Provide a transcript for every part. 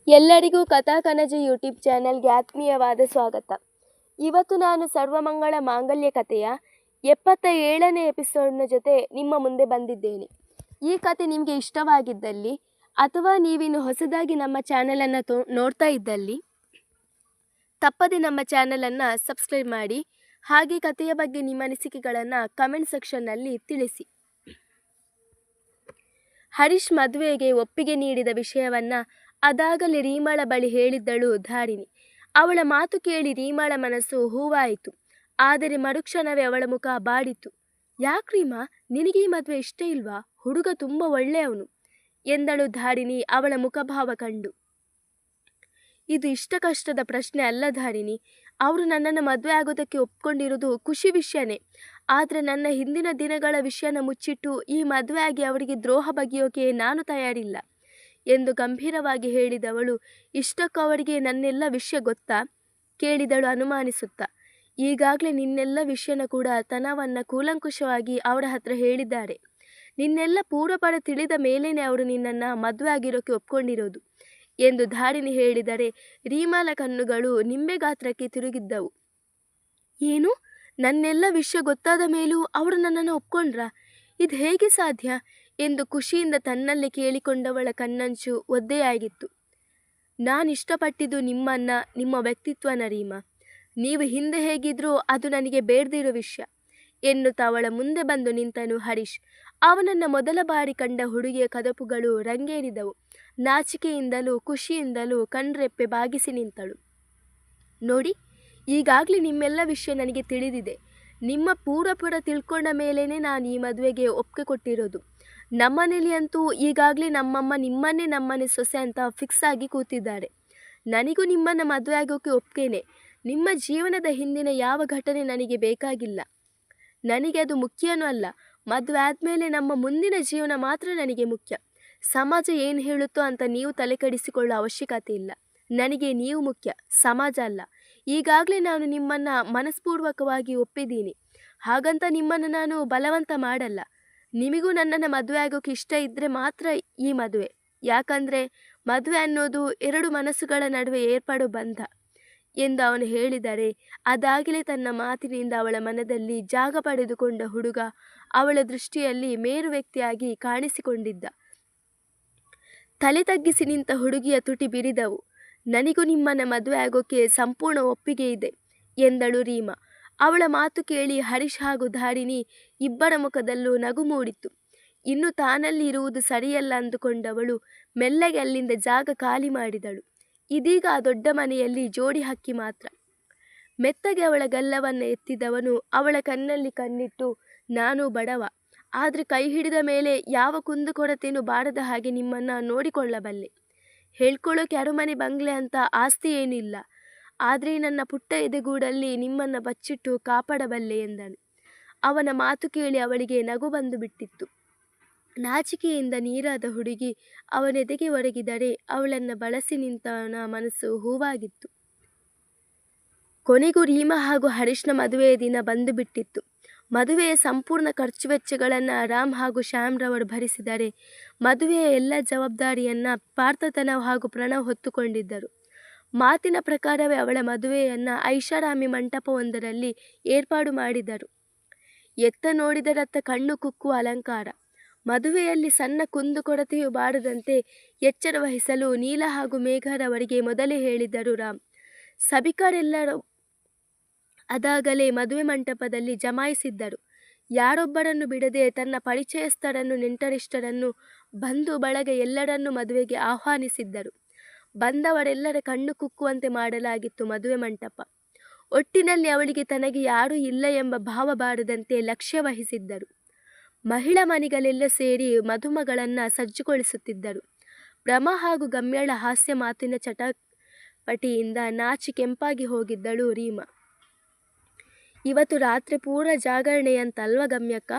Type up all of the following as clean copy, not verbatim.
ಎಲ್ಲರಿಗೂ ಕಥಾ ಕನಜ ಯೂಟ್ಯೂಬ್ ಚಾನಲ್ಗೆ ಆತ್ಮೀಯವಾದ ಸ್ವಾಗತ. ಇವತ್ತು ನಾನು ಸರ್ವಮಂಗಳ ಮಾಂಗಲ್ಯ ಕಥೆಯ 77ನೇ ಎಪಿಸೋಡ್ನ ಜೊತೆ ನಿಮ್ಮ ಮುಂದೆ ಬಂದಿದ್ದೇನೆ. ಈ ಕತೆ ನಿಮಗೆ ಇಷ್ಟವಾಗಿದ್ದಲ್ಲಿ ಅಥವಾ ನೀವಿನ್ನು ಹೊಸದಾಗಿ ನಮ್ಮ ಚಾನಲನ್ನು ನೋಡ್ತಾ ಇದ್ದಲ್ಲಿ ತಪ್ಪದೆ ನಮ್ಮ ಚಾನಲನ್ನು ಸಬ್ಸ್ಕ್ರೈಬ್ ಮಾಡಿ. ಹಾಗೆ ಕಥೆಯ ಬಗ್ಗೆ ನಿಮ್ಮ ಅನಿಸಿಕೆಗಳನ್ನು ಕಮೆಂಟ್ ಸೆಕ್ಷನ್ನಲ್ಲಿ ತಿಳಿಸಿ. ಹರೀಶ್ ಮದುವೆಗೆ ಒಪ್ಪಿಗೆ ನೀಡಿದ ವಿಷಯವನ್ನು ಅದಾಗಲೇ ರೀಮಾಳ ಬಳಿ ಹೇಳಿದ್ದಳು ಧಾರಿಣಿ. ಅವಳ ಮಾತು ಕೇಳಿ ರೀಮಾಳ ಮನಸ್ಸು ಹೂವಾಯಿತು. ಆದರೆ ಮರುಕ್ಷಣವೇ ಅವಳ ಮುಖ ಬಾಡಿತು. ಯಾಕೆ ರೀಮಾ, ನಿನಗೆ ಈ ಮದುವೆ ಇಷ್ಟ ಇಲ್ವಾ? ಹುಡುಗ ತುಂಬ ಒಳ್ಳೆಯವನು ಎಂದಳು ಧಾರಿಣಿ ಅವಳ ಮುಖಭಾವ ಕಂಡು. ಇದು ಇಷ್ಟ ಕಷ್ಟದ ಪ್ರಶ್ನೆ ಅಲ್ಲ ಧಾರಿಣಿ. ಅವರು ನನ್ನನ್ನು ಮದುವೆ ಆಗೋದಕ್ಕೆ ಒಪ್ಕೊಂಡಿರೋದು ಖುಷಿ ವಿಷಯನೇ. ಆದರೆ ನನ್ನ ಹಿಂದಿನ ದಿನಗಳ ವಿಷಯನ ಮುಚ್ಚಿಟ್ಟು ಈ ಮದುವೆ ಆಗಿ ಅವರಿಗೆ ದ್ರೋಹ ಬಗೆಯೋಕೆ ನಾನು ತಯಾರಿಲ್ಲ ಎಂದು ಗಂಭೀರವಾಗಿ ಹೇಳಿದವಳು. ಇಷ್ಟಕ್ಕೂ ಅವರಿಗೆ ನನ್ನೆಲ್ಲ ವಿಷಯ ಗೊತ್ತಾ ಕೇಳಿದಳು ಅನುಮಾನಿಸುತ್ತಾ. ಈಗಾಗಲೇ ನಿನ್ನೆಲ್ಲ ವಿಷಯನ ಕೂಡ ತನವನ್ನು ಕೂಲಂಕುಷವಾಗಿ ಅವರ ಹತ್ರ ಹೇಳಿದ್ದಾರೆ. ನಿನ್ನೆಲ್ಲ ಪೂರ್ವಪರ ತಿಳಿದ ಮೇಲೇನೆ ಅವರು ನಿನ್ನನ್ನು ಮದುವೆ ಆಗಿರೋಕ್ಕೆ ಒಪ್ಕೊಂಡಿರೋದು ಎಂದು ಧಾರಿಣಿ ಹೇಳಿದರೆ ರೀಮಾಳ ಕಣ್ಣುಗಳು ನಿಂಬೆ ಗಾತ್ರಕ್ಕೆ ತಿರುಗಿದ್ದವು. ಏನು, ನನ್ನೆಲ್ಲ ವಿಷಯ ಗೊತ್ತಾದ ಮೇಲೂ ಅವರು ನನ್ನನ್ನು ಒಪ್ಕೊಂಡ್ರಾ? ಇದು ಹೇಗೆ ಸಾಧ್ಯ ಎಂದು ಖುಷಿಯಿಂದ ತನ್ನಲ್ಲೇ ಕೇಳಿಕೊಂಡವಳ ಕಣ್ಣಂಚು ಒದ್ದೆಯಾಗಿತ್ತು. ನಾನು ಇಷ್ಟಪಟ್ಟಿದ್ದು ನಿಮ್ಮನ್ನು, ನಿಮ್ಮ ವ್ಯಕ್ತಿತ್ವನ ರೀಮಾ. ನೀವು ಹಿಂದೆ ಹೇಗಿದ್ರೂ ಅದು ನನಗೆ ಬೇಡದಿರೋ ವಿಷಯ ಎನ್ನುತ್ತಾ ಅವಳ ಮುಂದೆ ಬಂದು ನಿಂತನು ಹರೀಶ್. ಅವನನ್ನು ಮೊದಲ ಬಾರಿ ಕಂಡ ಹುಡುಗಿಯ ಕದಪುಗಳು ರಂಗೇರಿದವು. ನಾಚಿಕೆಯಿಂದಲೂ ಖುಷಿಯಿಂದಲೂ ಕಣ್ರೆಪ್ಪೆ ಬಾಗಿಸಿ ನಿಂತಳು. ನೋಡಿ, ಈಗಾಗಲೇ ನಿಮ್ಮೆಲ್ಲ ವಿಷಯ ನನಗೆ ತಿಳಿದಿದೆ. ನಿಮ್ಮ ಪೂರ್ವಪುರ ತಿಳ್ಕೊಂಡ ಮೇಲೇ ನಾನು ಈ ಮದುವೆಗೆ ಒಪ್ಪಿಗೆ ಕೊಟ್ಟಿರೋದು. ನಮ್ಮನೇಲಿ ಅಂತೂ ಈಗಾಗಲೇ ನಮ್ಮಮ್ಮ ನಿಮ್ಮನ್ನೇ ನಮ್ಮನೆ ಸೊಸೆ ಅಂತ ಫಿಕ್ಸ್ ಆಗಿ ಕೂತಿದ್ದಾರೆ. ನನಗೂ ನಿಮ್ಮನ್ನು ಮದುವೆ ಆಗೋಕ್ಕೆ ಒಪ್ಪಿಗೆನೆ. ನಿಮ್ಮ ಜೀವನದ ಹಿಂದಿನ ಯಾವ ಘಟನೆ ನನಗೆ ಬೇಕಾಗಿಲ್ಲ. ನನಗೆ ಅದು ಮುಖ್ಯನೂ ಅಲ್ಲ. ಮದುವೆ ಆದಮೇಲೆ ನಮ್ಮ ಮುಂದಿನ ಜೀವನ ಮಾತ್ರ ನನಗೆ ಮುಖ್ಯ. ಸಮಾಜ ಏನು ಹೇಳುತ್ತೋ ಅಂತ ನೀವು ತಲೆ ಕೆಡಿಸಿಕೊಳ್ಳೋ ಅವಶ್ಯಕತೆ ಇಲ್ಲ. ನನಗೆ ನೀವು ಮುಖ್ಯ, ಸಮಾಜ ಅಲ್ಲ. ಈಗಾಗಲೇ ನಾನು ನಿಮ್ಮನ್ನು ಮನಸ್ಪೂರ್ವಕವಾಗಿ ಒಪ್ಪಿದ್ದೀನಿ. ಹಾಗಂತ ನಿಮ್ಮನ್ನು ನಾನು ಬಲವಂತ ಮಾಡಲ್ಲ. ನಿಮಗೂ ನನ್ನನ್ನು ಮದುವೆ ಆಗೋಕ್ಕೆ ಇಷ್ಟ ಇದ್ದರೆ ಮಾತ್ರ ಈ ಮದುವೆ. ಯಾಕಂದರೆ ಮದುವೆ ಅನ್ನೋದು ಎರಡು ಮನಸ್ಸುಗಳ ನಡುವೆ ಏರ್ಪಡೋ ಬಂಧ ಎಂದು ಅವನು ಹೇಳಿದರೆ ಅದಾಗಲೇ ತನ್ನ ಮಾತಿನಿಂದ ಅವಳ ಮನದಲ್ಲಿ ಜಾಗ ಪಡೆದುಕೊಂಡ ಹುಡುಗ ಅವಳ ದೃಷ್ಟಿಯಲ್ಲಿ ಮೇರು ವ್ಯಕ್ತಿಯಾಗಿ ಕಾಣಿಸಿಕೊಂಡಿದ್ದ. ತಲೆ ತಗ್ಗಿಸಿ ನಿಂತ ಹುಡುಗಿಯ ತುಟಿ ಬಿರಿದವು. ನನಗೂ ನಿಮ್ಮನ್ನು ಮದುವೆ ಆಗೋಕ್ಕೆ ಸಂಪೂರ್ಣ ಒಪ್ಪಿಗೆ ಇದೆ ಎಂದಳು ರೀಮಾ. ಅವಳ ಮಾತು ಕೇಳಿ ಹರೀಶ್ ಹಾಗೂ ಧಾರಿಣಿ ಇಬ್ಬರ ಮುಖದಲ್ಲೂ ನಗು ಮೂಡಿತು. ಇನ್ನು ತಾನಲ್ಲಿ ಇರುವುದು ಸರಿಯಲ್ಲ ಅಂದುಕೊಂಡವಳು ಮೆಲ್ಲಗೆ ಅಲ್ಲಿಂದ ಜಾಗ ಖಾಲಿ ಮಾಡಿದಳು. ಇದೀಗ ಆ ದೊಡ್ಡ ಮನೆಯಲ್ಲಿ ಜೋಡಿ ಹಕ್ಕಿ ಮಾತ್ರ. ಮೆತ್ತಗೆ ಅವಳ ಗಲ್ಲವನ್ನು ಎತ್ತಿದವನು ಅವಳ ಕಣ್ಣಲ್ಲಿ ಕಣ್ಣಿಟ್ಟು, ನಾನು ಬಡವ, ಆದರೆ ಕೈ ಹಿಡಿದ ಮೇಲೆ ಯಾವ ಕುಂದುಕೊರತೆಯೂ ಬಾರದ ಹಾಗೆ ನಿಮ್ಮನ್ನು ನೋಡಿಕೊಳ್ಳಬಲ್ಲೆ. ಹೇಳ್ಕೊಳ್ಳೋಕೆ ಅರಮನೆ ಬಂಗ್ಲೆ ಅಂತ ಆಸ್ತಿ ಏನೂ ಇಲ್ಲ, ಆದರೆ ನನ್ನ ಪುಟ್ಟ ಎದೆಗೂಡಲ್ಲಿ ನಿಮ್ಮನ್ನು ಬಚ್ಚಿಟ್ಟು ಕಾಪಾಡಬಲ್ಲೆ ಎಂದನು. ಅವನ ಮಾತು ಕೇಳಿ ಅವಳಿಗೆ ನಗು ಬಂದು ಬಿಟ್ಟಿತ್ತು. ನಾಚಿಕೆಯಿಂದ ನೀರಾದ ಹುಡುಗಿ ಅವನೆದೆಗೆ ಒರಗಿದರೆ ಅವಳನ್ನು ಬಳಸಿ ನಿಂತವನ ಮನಸ್ಸು ಹೂವಾಗಿತ್ತು. ಕೊನೆಗೂ ರೀಮಾ ಹಾಗೂ ಹರೀಶ್ನ ಮದುವೆಯ ದಿನ ಬಂದು ಬಿಟ್ಟಿತ್ತು. ಮದುವೆಯ ಸಂಪೂರ್ಣ ಖರ್ಚು ವೆಚ್ಚಗಳನ್ನು ರಾಮ್ ಹಾಗೂ ಶ್ಯಾಮ್ರವರು ಭರಿಸಿದರೆ ಮದುವೆಯ ಎಲ್ಲ ಜವಾಬ್ದಾರಿಯನ್ನು ಪಾರ್ಥತನ ಹಾಗೂ ಪ್ರಣವ್ ಹೊತ್ತುಕೊಂಡಿದ್ದರು. ಮಾತಿನ ಪ್ರಕಾರವೇ ಅವಳ ಮದುವೆಯನ್ನು ಐಷಾರಾಮಿ ಮಂಟಪವೊಂದರಲ್ಲಿ ಏರ್ಪಾಡು ಮಾಡಿದರು. ಎತ್ತ ನೋಡಿದರತ್ತ ಕಣ್ಣು ಕುಕ್ಕುವ ಅಲಂಕಾರ. ಮದುವೆಯಲ್ಲಿ ಸಣ್ಣ ಕುಂದುಕೊರತೆಯೂ ಬಾರದಂತೆ ಎಚ್ಚರ ವಹಿಸಲು ನೀಲ ಹಾಗೂ ಮೇಘರವರಿಗೆ ಮೊದಲೇ ಹೇಳಿದ್ದರು ರಾಮ್. ಸಭಿಕರೆಲ್ಲರೂ ಅದಾಗಲೇ ಮದುವೆ ಮಂಟಪದಲ್ಲಿ ಜಮಾಯಿಸಿದ್ದರು. ಯಾರೊಬ್ಬರನ್ನು ಬಿಡದೆ ತನ್ನ ಪರಿಚಯಸ್ಥರನ್ನು, ನೆಂಟರಿಷ್ಟರನ್ನು, ಬಂಧು ಬಳಗ ಎಲ್ಲರನ್ನೂ ಮದುವೆಗೆ ಆಹ್ವಾನಿಸಿದ್ದರು. ಬಂದವರೆಲ್ಲರ ಕಣ್ಣು ಕುಕ್ಕುವಂತೆ ಮಾಡಲಾಗಿತ್ತು ಮದುವೆ ಮಂಟಪ. ಒಟ್ಟಿನಲ್ಲಿ ಅವಳಿಗೆ ತನಗೆ ಯಾರೂ ಇಲ್ಲ ಎಂಬ ಭಾವ ಬಾರದಂತೆ ಲಕ್ಷ್ಯ ವಹಿಸಿದ್ದರು. ಮಹಿಳಾ ಮನೆಗಳೆಲ್ಲ ಸೇರಿ ಮದುಮಗಳನ್ನು ಸಜ್ಜುಗೊಳಿಸುತ್ತಿದ್ದರು. ಭ್ರಮ ಹಾಗೂ ಗಮ್ಯಳ ಹಾಸ್ಯ ಮಾತಿನ ಚಟಪಟಿಯಿಂದ ನಾಚಿ ಕೆಂಪಾಗಿ ಹೋಗಿದ್ದಳು ರೀಮಾ. ಇವತ್ತು ರಾತ್ರಿ ಪೂರ ಜಾಗರಣೆಯಂತಲ್ವ ಗಮ್ಯಕ್ಕ?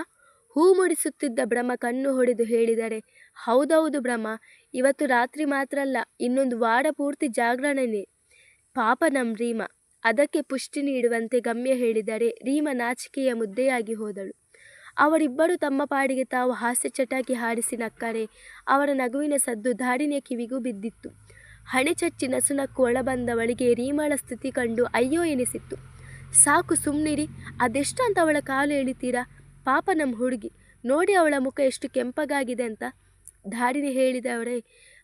ಹೂ ಮುಡಿಸುತ್ತಿದ್ದ ಭ್ರಮ ಕಣ್ಣು ಹೊಡೆದು ಹೇಳಿದರೆ, ಹೌದೌದು ಭ್ರಮ, ಇವತ್ತು ರಾತ್ರಿ ಮಾತ್ರ ಅಲ್ಲ, ಇನ್ನೊಂದು ವಾರ ಪೂರ್ತಿ ಜಾಗರಣೆನೇ. ಪಾಪ ನಮ್ಮ ರೀಮಾ. ಅದಕ್ಕೆ ಪುಷ್ಟಿ ನೀಡುವಂತೆ ಗಮ್ಯ ಹೇಳಿದರೆ ರೀಮಾ ನಾಚಿಕೆಯ ಮುದ್ದೆಯಾಗಿ ಹೋದಳು. ಅವರಿಬ್ಬರು ತಮ್ಮ ಪಾಡಿಗೆ ತಾವು ಹಾಸ್ಯ ಚಟಾಕಿ ಹಾರಿಸಿ ನಕ್ಕರೆ ಅವರ ನಗುವಿನ ಸದ್ದು ಧಾರಿಣಿಯ ಕಿವಿಗೂ ಬಿದ್ದಿತ್ತು. ಹಣೆಚಚ್ಚಿ ನಸುನಕ್ಕು ಒಳಬಂದವಳಿಗೆ ರೀಮಳ ಸ್ಥಿತಿ ಕಂಡು ಅಯ್ಯೋ ಎನಿಸಿತ್ತು. ಸಾಕು ಸುಮ್ಮನಿರಿ, ಅದೆಷ್ಟು ಅಂತ ಅವಳ ಕಾಲು ಎಳಿತೀರಾ? ಪಾಪ ನಮ್ಮ ಹುಡುಗಿ, ನೋಡಿ ಅವಳ ಮುಖ ಎಷ್ಟು ಕೆಂಪಗಾಗಿದೆ ಅಂತ. ಧಾರಿಣಿ ಹೇಳಿದವರೇ,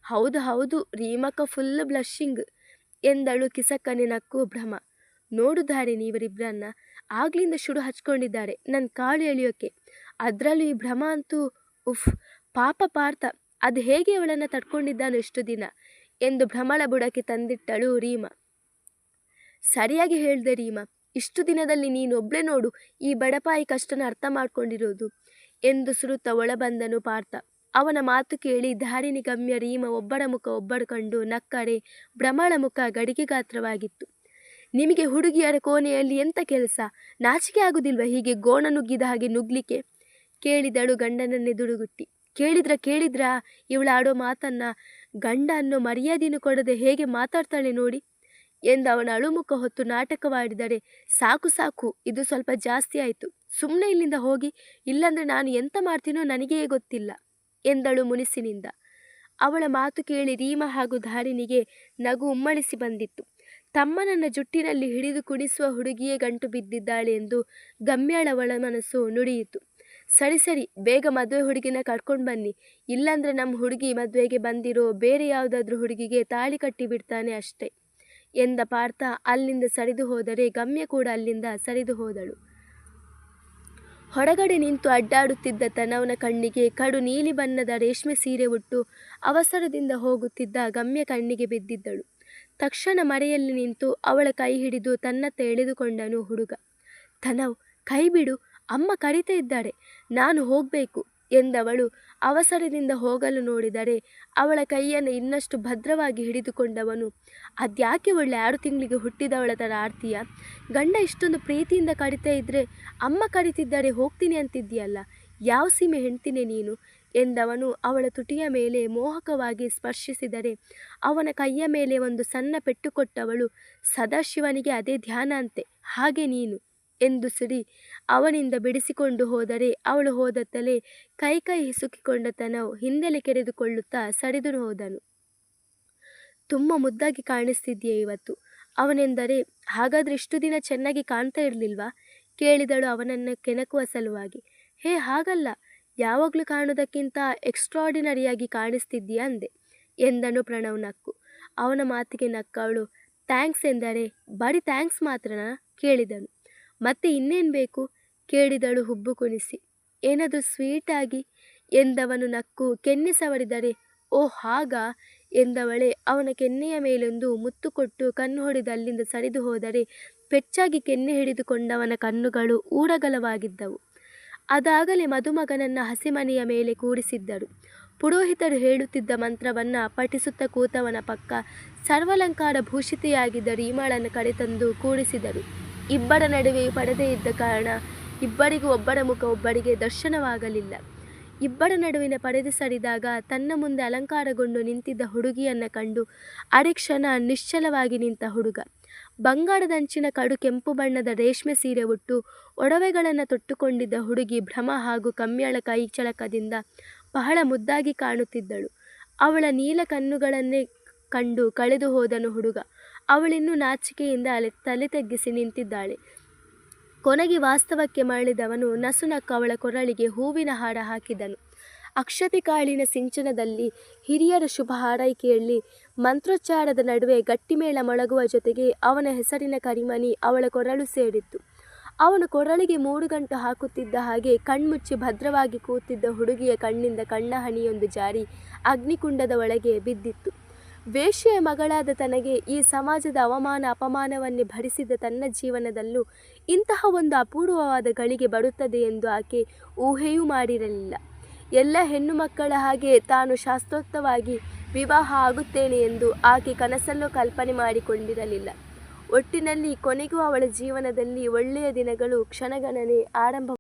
ಹೌದು ಹೌದು, ರೀಮಕ್ಕ ಫುಲ್ ಬ್ಲಷಿಂಗ್ ಎಂದಳು ಕಿಸಕ್ಕನೆ ನಕ್ಕು ಭ್ರಮ. ನೋಡು ಧಾರಿಣಿ, ಇವರಿಬ್ಬರನ್ನ ಆಗ್ಲಿಂದ ಶುರು ಹಚ್ಕೊಂಡಿದ್ದಾರೆ ನನ್ನ ಕಾಲು ಎಳೆಯೋಕೆ. ಅದರಲ್ಲೂ ಈ ಭ್ರಮ ಅಂತೂ ಉಫ್, ಪಾಪ ಪಾರ್ಥ, ಅದು ಹೇಗೆ ಅವಳನ್ನು ತಡ್ಕೊಂಡಿದ್ದಾನು ಇಷ್ಟು ದಿನ ಎಂದು ಭ್ರಮಳ ಬುಡಕ್ಕೆ ತಂದಿಟ್ಟಳು ರೀಮಾ. ಸರಿಯಾಗಿ ಹೇಳ್ದೆ ರೀಮಾ, ಇಷ್ಟು ದಿನದಲ್ಲಿ ನೀನೊಬ್ಳೆ ನೋಡು ಈ ಬಡಪಾಯಿ ಕಷ್ಟನ ಅರ್ಥ ಮಾಡ್ಕೊಂಡಿರೋದು ಎಂದು ಸುರುತ್ತ ಒಳಬಂದನು ಪಾರ್ಥ. ಅವನ ಮಾತು ಕೇಳಿ ಧಾರಿಣಿ ಗಮ್ಯ ರೀಮಾ ಒಬ್ಬರ ಮುಖ ಒಬ್ಬರು ಕಂಡು ನಕ್ಕರೆ ಭ್ರಮಳ ಮುಖ ಗಡಿಗೆ ಗಾತ್ರವಾಗಿತ್ತು. ನಿಮಗೆ ಹುಡುಗಿಯರ ಕೋಣೆಯಲ್ಲಿ ಎಂಥ ಕೆಲಸ? ನಾಚಿಕೆ ಆಗುದಿಲ್ವ ಹೀಗೆ ಗೋಣ ನುಗ್ಗಿದ ಹಾಗೆ ನುಗ್ಲಿಕ್ಕೆ? ಕೇಳಿದಳು ಗಂಡನನ್ನೇ ದುಡುಗುಟ್ಟಿ. ಕೇಳಿದ್ರಾ ಇವಳಾಡೋ ಮಾತನ್ನ? ಗಂಡ ಅನ್ನೋ ಮರ್ಯಾದೆಯನ್ನು ಕೊಡದೆ ಹೇಗೆ ಮಾತಾಡ್ತಾಳೆ ನೋಡಿ ಎಂದು ಅವನ ಅಳುಮುಖ ಹೊತ್ತು ನಾಟಕವಾಡಿದರೆ, ಸಾಕು ಸಾಕು, ಇದು ಸ್ವಲ್ಪ ಜಾಸ್ತಿ ಆಯಿತು, ಸುಮ್ಮನೆ ಇಲ್ಲಿಂದ ಹೋಗಿ, ಇಲ್ಲಾಂದ್ರೆ ನಾನು ಎಂತ ಮಾಡ್ತೀನೋ ನನಗೇ ಗೊತ್ತಿಲ್ಲ ಎಂದಳು ಮುನಿಸಿನಿಂದ. ಅವಳ ಮಾತು ಕೇಳಿ ರೀಮಾ ಹಾಗೂ ಧಾರಿಣಿಗೆ ನಗು ಉಮ್ಮಳಿಸಿ ಬಂದಿತ್ತು. ತಮ್ಮನನ್ನ ಜುಟ್ಟಿನಲ್ಲಿ ಹಿಡಿದು ಕುಣಿಸುವ ಹುಡುಗಿಯೇ ಗಂಟು ಬಿದ್ದಿದ್ದಾಳೆ ಎಂದು ಗಮ್ಯಾಳವಳ ಮನಸ್ಸು ನುಡಿಯಿತು. ಸರಿ, ಬೇಗ ಮದುವೆ ಹುಡುಗಿನ ಕರ್ಕೊಂಡು ಬನ್ನಿ, ಇಲ್ಲಾಂದ್ರೆ ನಮ್ಮ ಹುಡುಗಿ ಮದುವೆಗೆ ಬಂದಿರೋ ಬೇರೆ ಯಾವುದಾದ್ರೂ ಹುಡುಗಿಗೆ ತಾಳಿ ಕಟ್ಟಿ ಬಿಡ್ತಾನೆ ಅಷ್ಟೇ ಎಂದ ಪಾರ್ಥ ಅಲ್ಲಿಂದ ಸರಿದು ಹೋದರೆ ಗಮ್ಯ ಕೂಡ ಅಲ್ಲಿಂದ ಸರಿದು ಹೋದಳು. ಹೊರಗಡೆ ನಿಂತು ಅಡ್ಡಾಡುತ್ತಿದ್ದ ತನ್ನವನ ಕಣ್ಣಿಗೆ ಕಡು ನೀಲಿ ಬಣ್ಣದ ರೇಷ್ಮೆ ಸೀರೆ ಉಟ್ಟು ಅವಸರದಿಂದ ಹೋಗುತ್ತಿದ್ದ ಗಮ್ಯ ಕಣ್ಣಿಗೆ ಬಿದ್ದಿದ್ದಳು. ತಕ್ಷಣ ಮರೆಯಲ್ಲಿ ನಿಂತು ಅವಳ ಕೈ ಹಿಡಿದು ತನ್ನತ್ತ ಎಳೆದುಕೊಂಡನು ಹುಡುಗ. ತನವ್, ಕೈ ಬಿಡು, ಅಮ್ಮ ಕರೀತಾ ಇದ್ದಾರೆ, ನಾನು ಹೋಗಬೇಕು ಎಂದವಳು ಅವಸರದಿಂದ ಹೋಗಲು ನೋಡಿದರೆ ಅವಳ ಕೈಯನ್ನು ಇನ್ನಷ್ಟು ಭದ್ರವಾಗಿ ಹಿಡಿದುಕೊಂಡವನು, ಅದ್ಯಾಕೆ ಒಳ್ಳೆ 6 ತಿಂಗಳಿಗೆ ಹುಟ್ಟಿದವಳ ಥರ ಆಡ್ತೀಯ? ಗಂಡ ಇಷ್ಟೊಂದು ಪ್ರೀತಿಯಿಂದ ಕರಿತಾ ಇದ್ರೆ ಅಮ್ಮ ಕರಿತಿದ್ದಾರೆ ಹೋಗ್ತೀನಿ ಅಂತಿದ್ದೀಯಲ್ಲ, ಯಾವ ಸೀಮೆ ಹೆಣ್ತಿನೇ ನೀನು ಎಂದವನು ಅವಳ ತುಟಿಯ ಮೇಲೆ ಮೋಹಕವಾಗಿ ಸ್ಪರ್ಶಿಸಿದರೆ ಅವನ ಕೈಯ ಮೇಲೆ ಒಂದು ಸಣ್ಣ ಪೆಟ್ಟು ಕೊಟ್ಟವಳು, ಸದಾಶಿವನಿಗೆ ಅದೇ ಧ್ಯಾನ ಅಂತೆ, ಹಾಗೆ ನೀನು ಎಂದು ಸಿಡಿ ಅವನಿಂದ ಬಿಡಿಸಿಕೊಂಡು ಹೋದರೆ ಅವಳು ಹೋದತ್ತಲೇ ಕೈ ಹಿಸುಕಿಕೊಂಡ ತನವು ಹಿಂದೆಲೆ ಕೆರೆದುಕೊಳ್ಳುತ್ತಾ ಸರಿದು ಹೋದನು. ತುಂಬ ಮುದ್ದಾಗಿ ಕಾಣಿಸ್ತಿದ್ಯೆ ಇವತ್ತು ಅವನೆಂದರೆ. ಹಾಗಾದ್ರೆ ಇಷ್ಟು ದಿನ ಚೆನ್ನಾಗಿ ಕಾಣ್ತಾ ಇರಲಿಲ್ವಾ ಕೇಳಿದಳು ಅವನನ್ನು ಕೆಣಕುವ ಸಲುವಾಗಿ. ಹೇ ಹಾಗಲ್ಲ, ಯಾವಾಗಲೂ ಕಾಣೋದಕ್ಕಿಂತ ಎಕ್ಸ್ಟ್ರಾಡಿನರಿಯಾಗಿ ಕಾಣಿಸ್ತಿದ್ದೀಯ ಅಂದೆ ಎಂದನು ಪ್ರಣವ್ ನಕ್ಕು. ಅವನ ಮಾತಿಗೆ ನಕ್ಕವಳು, ಥ್ಯಾಂಕ್ಸ್ ಎಂದರೆ ಬರೀ ಥ್ಯಾಂಕ್ಸ್ ಮಾತ್ರನಾ ಕೇಳಿದನು. ಮತ್ತೆ ಇನ್ನೇನು ಬೇಕು ಕೇಳಿದಳು ಹುಬ್ಬು ಕುಣಿಸಿ. ಏನಾದರೂ ಸ್ವೀಟಾಗಿ ಎಂದವನು ನಕ್ಕು ಕೆನ್ನೆ ಸವರಿದರೆ, ಓ ಹಾಗಾ ಎಂದವಳೆ ಅವನ ಕೆನ್ನೆಯ ಮೇಲೊಂದು ಮುತ್ತು ಕೊಟ್ಟು ಕಣ್ಣು ಹೊಡೆದು ಅಲ್ಲಿಂದ ಸರಿದು ಹೋದರೆ ಪೆಚ್ಚಾಗಿ ಕೆನ್ನೆ ಹಿಡಿದುಕೊಂಡವನ ಕಣ್ಣುಗಳು ಊರಗಲವಾಗಿದ್ದವು. ಅದಾಗಲೇ ಮದುಮಗನನ್ನು ಹಸಿಮನೆಯ ಮೇಲೆ ಕೂರಿಸಿದ್ದರು. ಪುರೋಹಿತರು ಹೇಳುತ್ತಿದ್ದ ಮಂತ್ರವನ್ನು ಪಠಿಸುತ್ತಾ ಕೂತವನ ಪಕ್ಕ ಸರ್ವಾಲಂಕಾರ ಭೂಷಿತೆಯಾಗಿದ್ದ ರೀಮಾಳನ್ನು ಕರೆತಂದು ಕೂಡಿಸಿದರು. ಇಬ್ಬರ ನಡುವೆಯೂ ಪಡೆದೇ ಇದ್ದ ಕಾರಣ ಇಬ್ಬರಿಗೂ ಒಬ್ಬರ ಮುಖ ಒಬ್ಬರಿಗೆ ದರ್ಶನವಾಗಲಿಲ್ಲ. ಇಬ್ಬರ ನಡುವಿನ ಪಡೆದು ಸರಿದಾಗ ತನ್ನ ಮುಂದೆ ಅಲಂಕಾರಗೊಂಡು ನಿಂತಿದ್ದ ಹುಡುಗಿಯನ್ನು ಕಂಡು ಅರೆಕ್ಷಣ ನಿಶ್ಚಲವಾಗಿ ನಿಂತ ಹುಡುಗ. ಬಂಗಾರದಂಚಿನ ಕಡು ಕೆಂಪು ಬಣ್ಣದ ರೇಷ್ಮೆ ಸೀರೆ ಉಟ್ಟು ಒಡವೆಗಳನ್ನು ತೊಟ್ಟುಕೊಂಡಿದ್ದ ಹುಡುಗಿ ಭ್ರಮ ಹಾಗೂ ಕಮ್ಯಾಳ ಕೈ ಚಳಕದಿಂದ ಬಹಳ ಮುದ್ದಾಗಿ ಕಾಣುತ್ತಿದ್ದಳು. ಅವಳ ನೀಲ ಕಣ್ಣುಗಳನ್ನೇ ಕಂಡು ಕಳೆದು ಹೋದನು ಹುಡುಗ. ಅವಳಿನ್ನೂ ನಾಚಿಕೆಯಿಂದ ತಲೆ ತಗ್ಗಿಸಿ ನಿಂತಿದ್ದಾಳೆ. ಕೊನೆಗೆ ವಾಸ್ತವಕ್ಕೆ ಮರಳಿದವನು ನಸುನಕ್ಕು ಅವಳ ಕೊರಳಿಗೆ ಹೂವಿನ ಹಾರ ಹಾಕಿದನು. ಅಕ್ಷತೆ ಕಾಳಿನ ಸಿಂಚನದಲ್ಲಿ ಹಿರಿಯರ ಶುಭ ಹಾರೈಕೆಯಲ್ಲಿ ಮಂತ್ರೋಚ್ಚಾರದ ನಡುವೆ ಗಟ್ಟಿಮೇಳ ಮೊಳಗುವ ಜೊತೆಗೆ ಅವನ ಹೆಸರಿನ ಕರಿಮಣಿ ಅವಳ ಕೊರಳು ಸೇರಿತ್ತು. ಅವನು ಕೊರಳಿಗೆ 3 ಗಂಟು ಹಾಕುತ್ತಿದ್ದ ಹಾಗೆ ಕಣ್ಮುಚ್ಚಿ ಭದ್ರವಾಗಿ ಕೂತಿದ್ದ ಹುಡುಗಿಯ ಕಣ್ಣಿಂದ ಕಣ್ಣ ಹನಿಯೊಂದು ಜಾರಿ ಅಗ್ನಿಕುಂಡದ ಒಳಗೆ ಬಿದ್ದಿತ್ತು. ವೇಶ್ಯೆಯ ಮಗಳಾದ ತನಗೆ ಈ ಸಮಾಜದ ಅವಮಾನ ಅಪಮಾನವನ್ನೇ ಭರಿಸಿದ ತನ್ನ ಜೀವನದಲ್ಲೂ ಇಂತಹ ಒಂದು ಅಪೂರ್ವವಾದ ಗಳಿಗೆ ಬರುತ್ತದೆ ಎಂದು ಆಕೆ ಊಹೆಯೂ ಮಾಡಿರಲಿಲ್ಲ. ಎಲ್ಲ ಹೆಣ್ಣು ಮಕ್ಕಳ ಹಾಗೆ ತಾನು ಶಾಸ್ತ್ರೋಕ್ತವಾಗಿ ವಿವಾಹ ಆಗುತ್ತೇನೆ ಎಂದು ಆಕೆ ಕನಸಲ್ಲೂ ಕಲ್ಪನೆ ಮಾಡಿಕೊಂಡಿರಲಿಲ್ಲ. ಒಟ್ಟಿನಲ್ಲಿ ಕೊನೆಗೂ ಅವಳ ಜೀವನದಲ್ಲಿ ಒಳ್ಳೆಯ ದಿನಗಳು ಕ್ಷಣಗಣನೆ ಆರಂಭ